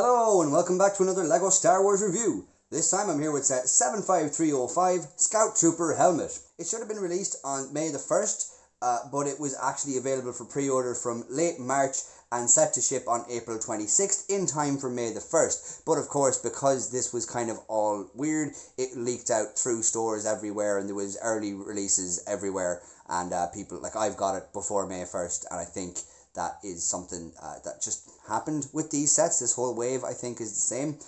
Hello and welcome back to another LEGO Star Wars review. This time I'm here with set 75305 Scout Trooper Helmet. It should have been released on May the 1st, but it was actually available for pre-order from late March and set to ship on April 26th in time for May the 1st. But of course, because this was kind of all weird, it leaked out through stores everywhere and there was early releases everywhere, and people, like, I've got it before May 1st, and I think that is something that just happened with these sets. This whole wave, I think, is the same.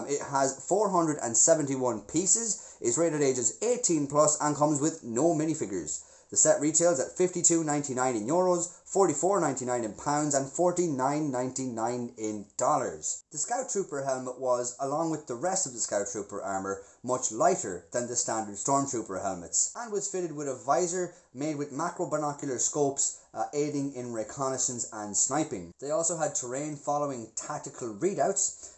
It has 471 pieces, is rated ages 18 plus, and comes with no minifigures. The set retails at $52.99 in euros, $44.99 in pounds, and $49.99 in dollars. The Scout Trooper helmet was, along with the rest of the Scout Trooper armour, much lighter than the standard Stormtrooper helmets, and was fitted with a visor made with macro binocular scopes, aiding in reconnaissance and sniping. They also had terrain following tactical readouts,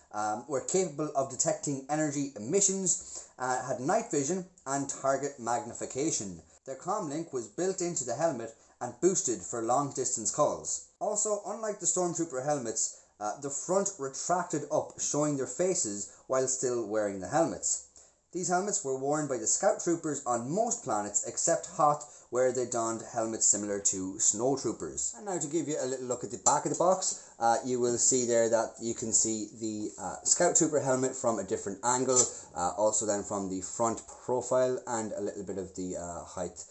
were capable of detecting energy emissions, had night vision and target magnification. Their comlink was built into the helmet and boosted for long distance calls. Also, unlike the Stormtrooper helmets, the front retracted up, showing their faces while still wearing the helmets. These helmets were worn by the Scout Troopers on most planets except Hoth, where they donned helmets similar to Snow Troopers. And now to give you a little look at the back of the box, you will see there that you can see the Scout Trooper helmet from a different angle, also then from the front profile and a little bit of the height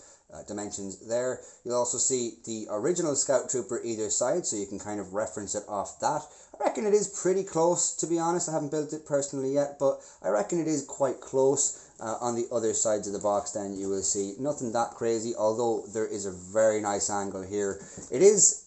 dimensions there. You'll also see the original Scout Trooper either side, so you can kind of reference it off that. I reckon it is pretty close, to be honest. I haven't built it personally yet, but I reckon it is quite close. On the other sides of the box then you will see nothing that crazy, although there is a very nice angle here. It is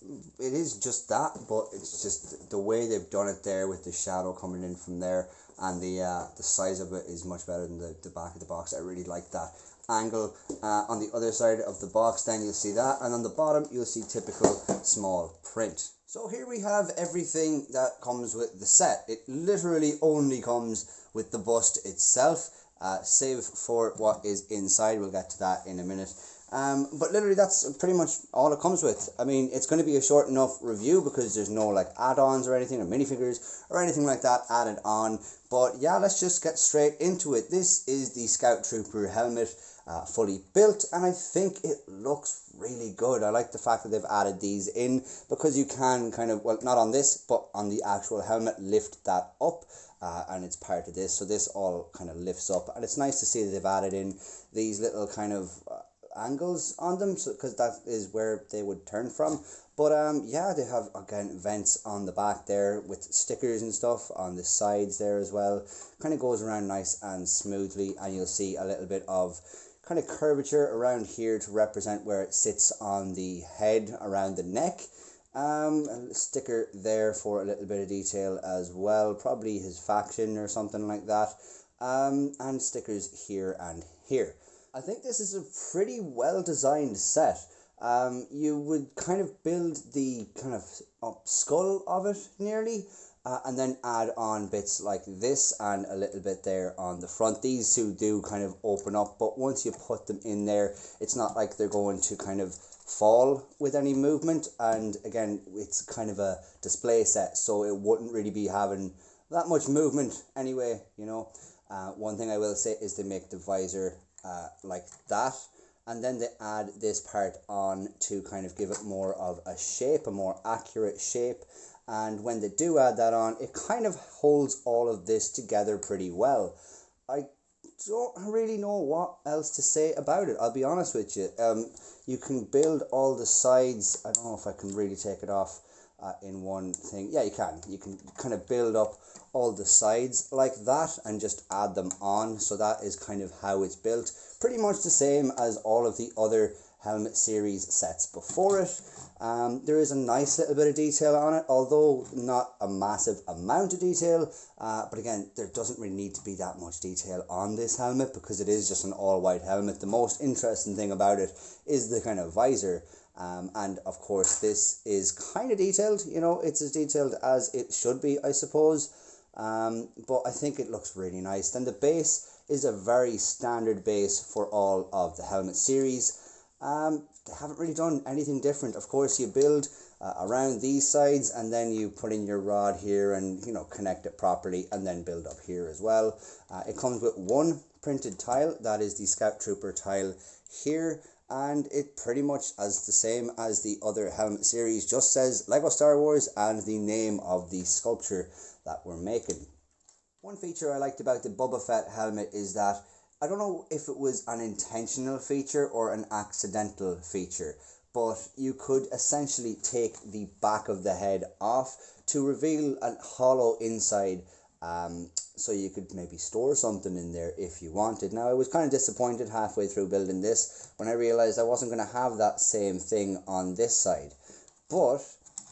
just that, but it's just the way they've done it there with the shadow coming in from there, and the size of it is much better than the back of the box. I really like that angle. On the other side of the box then you'll see that, and on the bottom you'll see typical small print. So here we have everything that comes with the set. It literally only comes with the bust itself, save for what is inside. We'll get to that in a minute. But literally that's pretty much all it comes with. I mean, it's going to be a short enough review because there's no like add-ons or anything, or minifigures or anything like that added on. But yeah, let's just get straight into it. This is the Scout Trooper helmet, fully built, and I think it looks really good. I like the fact that they've added these in, because you can kind of, well, not on this, but on the actual helmet, lift that up. And it's part of this, so this all kind of lifts up, and it's nice to see that they've added in these little kind of angles on them, so because that is where they would turn from. But yeah, they have again vents on the back there with stickers and stuff on the sides there as well. Kind of goes around nice and smoothly, and you'll see a little bit of kind of curvature around here to represent where it sits on the head around the neck. A sticker there for a little bit of detail as well, probably his faction or something like that, and stickers here and here. I think this is a pretty well designed set. You would kind of build the kind of skull of it nearly, and then add on bits like this and a little bit there on the front. These two do kind of open up, but once you put them in there, it's not like they're going to kind of fall with any movement, and again, it's kind of a display set, so it wouldn't really be having that much movement anyway, you know. One thing I will say is they make the visor like that, and then they add this part on to kind of give it more of a shape, a more accurate shape. And when they do add that on, it kind of holds all of this together pretty well. I don't really know what else to say about it, I'll be honest with you. You can build all the sides. I don't know if I can really take it off in one thing. Yeah, you can. You can kind of build up all the sides like that and just add them on. So that is kind of how it's built. Pretty much the same as all of the other helmet series sets before it. There is a nice little bit of detail on it, although not a massive amount of detail. But again, there doesn't really need to be that much detail on this helmet because it is just an all-white helmet. The most interesting thing about it is the kind of visor. And of course, this is kind of detailed. You know, it's as detailed as it should be, I suppose. But I think it looks really nice. Then the base is a very standard base for all of the helmet series. They haven't really done anything different. Of course, you build around these sides, and then you put in your rod here and, you know, connect it properly, and then build up here as well. It comes with one printed tile, that is the Scout Trooper tile here, and it pretty much as the same as the other helmet series, just says Lego Star Wars and the name of the sculpture that we're making. One feature I liked about the Boba Fett helmet is that, I don't know if it was an intentional feature or an accidental feature, but you could essentially take the back of the head off to reveal a hollow inside, so you could maybe store something in there if you wanted. Now, I was kind of disappointed halfway through building this when I realized I wasn't going to have that same thing on this side. But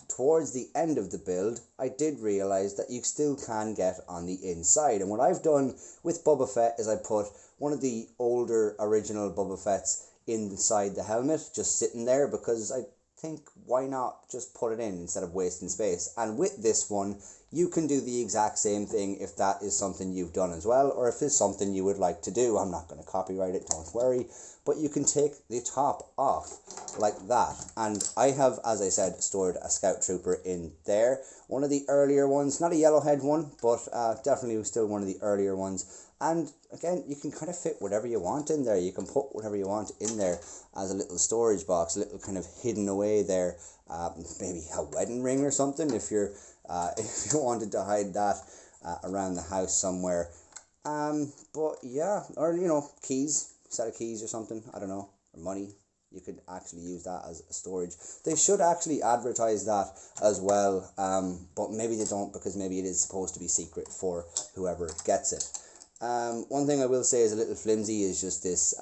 towards the end of the build, I did realize that you still can get on the inside. And what I've done with Boba Fett is I put one of the older original Boba Fett's inside the helmet, just sitting there, because I think, why not just put it in instead of wasting space? And with this one, you can do the exact same thing if that is something you've done as well, or if it's something you would like to do. I'm not going to copyright it, don't worry, but you can take the top off like that. And I have, as I said, stored a Scout Trooper in there, one of the earlier ones, not a yellowhead one, but definitely still one of the earlier ones. And again, you can kind of fit whatever you want in there. You can put whatever you want in there as a little storage box, a little kind of hidden away there. Maybe a wedding ring or something if you're if you wanted to hide that around the house somewhere. But yeah, or, you know, keys, set of keys or something, I don't know, or money. You could actually use that as storage. They should actually advertise that as well, but maybe they don't, because maybe it is supposed to be secret for whoever gets it. One thing I will say is a little flimsy is just this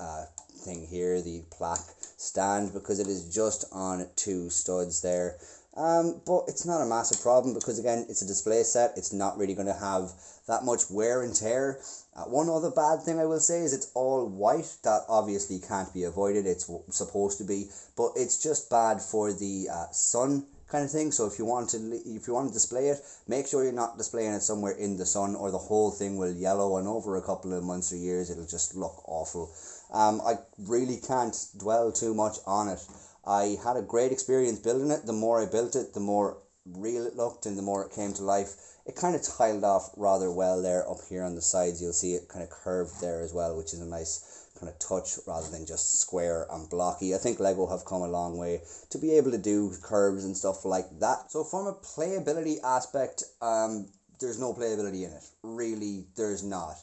thing here, the plaque stand, because it is just on 2 studs there. But it's not a massive problem, because again, it's a display set. It's not really going to have that much wear and tear. One other bad thing I will say is it's all white. That obviously can't be avoided. It's supposed to be, but it's just bad for the sun kind of thing. So if you want to display it, make sure you're not displaying it somewhere in the sun, or the whole thing will yellow, and over a couple of months or years it'll just look awful. I really can't dwell too much on it. I had a great experience building it. The more I built it, the more real it looked and the more it came to life. It kind of tiled off rather well there up here on the sides. You'll see it kind of curved there as well, which is a nice kind of touch rather than just square and blocky. I think Lego have come a long way to be able to do curves and stuff like that. So from a playability aspect, there's no playability in it. Really, there's not.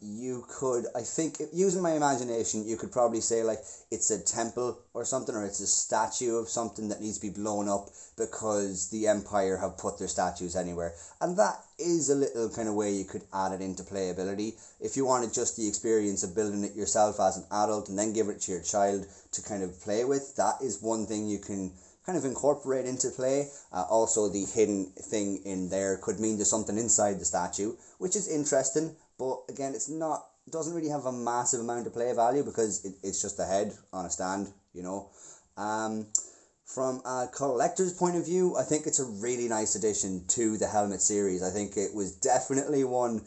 You could, I think, using my imagination, you could probably say like it's a temple or something, or it's a statue of something that needs to be blown up because the Empire have put their statues anywhere. And that is a little kind of way you could add it into playability. If you wanted just the experience of building it yourself as an adult and then give it to your child to kind of play with, that is one thing you can kind of incorporate into play. Also, the hidden thing in there could mean there's something inside the statue, which is interesting. But again, doesn't really have a massive amount of play value, because it's just a head on a stand, you know. From a collector's point of view, I think it's a really nice addition to the helmet series. I think it was definitely one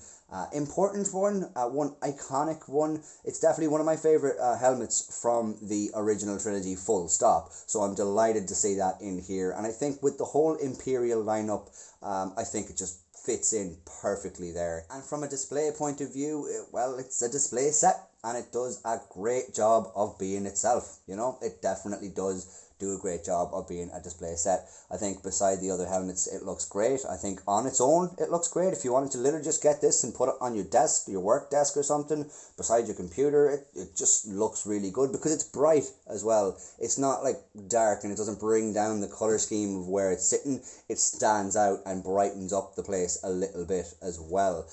important one, one iconic one. It's definitely one of my favorite helmets from the original trilogy, full stop. So I'm delighted to see that in here. And I think with the whole Imperial lineup, I think it just fits in perfectly there. And from a display point of view, well, it's a display set and it does a great job of being itself. You know, it definitely does do a great job of being a display set. I think beside the other helmets, it looks great. I think on its own, it looks great. If you wanted to literally just get this and put it on your desk, your work desk or something, beside your computer, it just looks really good, because it's bright as well. It's not like dark, and it doesn't bring down the color scheme of where it's sitting. It stands out and brightens up the place a little bit as well.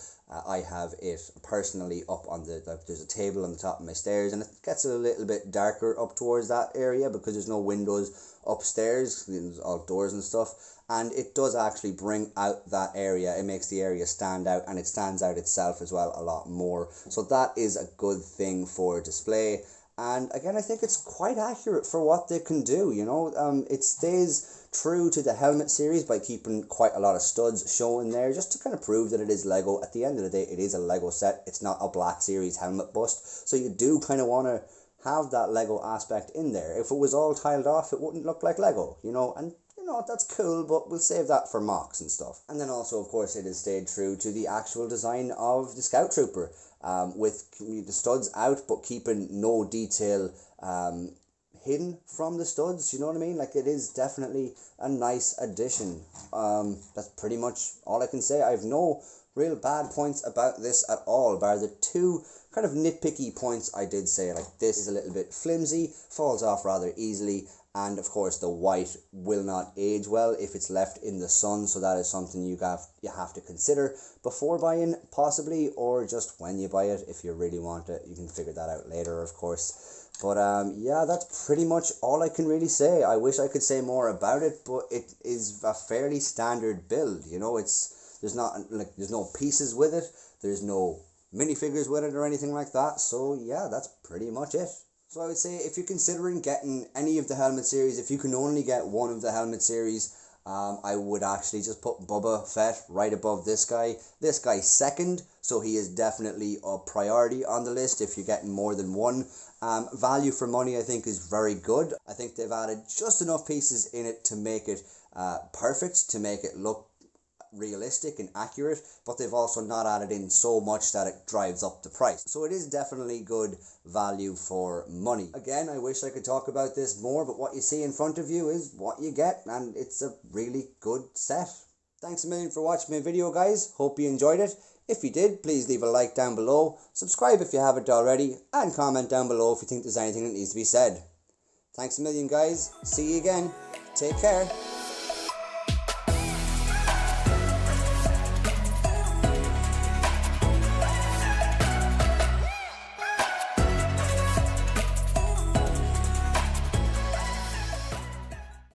I have it personally up on there's a table on the top of my stairs, and it gets a little bit darker up towards that area because there's no windows upstairs, there's all doors and stuff, and it does actually bring out that area. It makes the area stand out, and it stands out itself as well a lot more. So that is a good thing for display. And again, I think it's quite accurate for what they can do, you know. It stays true to the helmet series by keeping quite a lot of studs showing there, just to kind of prove that it is Lego. At the end of the day, it is a Lego set. It's not a Black Series helmet bust. So you do kind of want to have that Lego aspect in there. If it was all tiled off, it wouldn't look like Lego, you know. And you know, that's cool, but we'll save that for mocks and stuff. And then also, of course, it has stayed true to the actual design of the Scout Trooper, with the studs out, but keeping no detail hidden from the studs, you know what I mean? Like, it is definitely a nice addition. That's pretty much all I can say. I have no real bad points about this at all, bar the two kind of nitpicky points I did say. Like, this is a little bit flimsy, falls off rather easily, and of course the white will not age well if it's left in the sun, so that is something you have to consider before buying, possibly, or just when you buy it. If you really want it, you can figure that out later, of course. But yeah, that's pretty much all I can really say. I wish I could say more about it, but it is a fairly standard build, you know. There's no pieces with it, there's no minifigures with it or anything like that, so yeah, that's pretty much it. So I would say, if you're considering getting any of the helmet series, if you can only get one of the helmet series, I would actually just put Boba Fett right above this guy. This guy's second, so he is definitely a priority on the list if you're getting more than one. Value for money, I think, is very good. I think they've added just enough pieces in it to make it perfect, to make it look realistic and accurate, but they've also not added in so much that it drives up the price. So it is definitely good value for money. Again, I wish I could talk about this more, but what you see in front of you is what you get, and it's a really good set. Thanks a million for watching my video, guys. Hope you enjoyed it. If you did, please leave a like down below, subscribe if you haven't already, and comment down below if you think there's anything that needs to be said. Thanks a million, guys. See you again. Take care.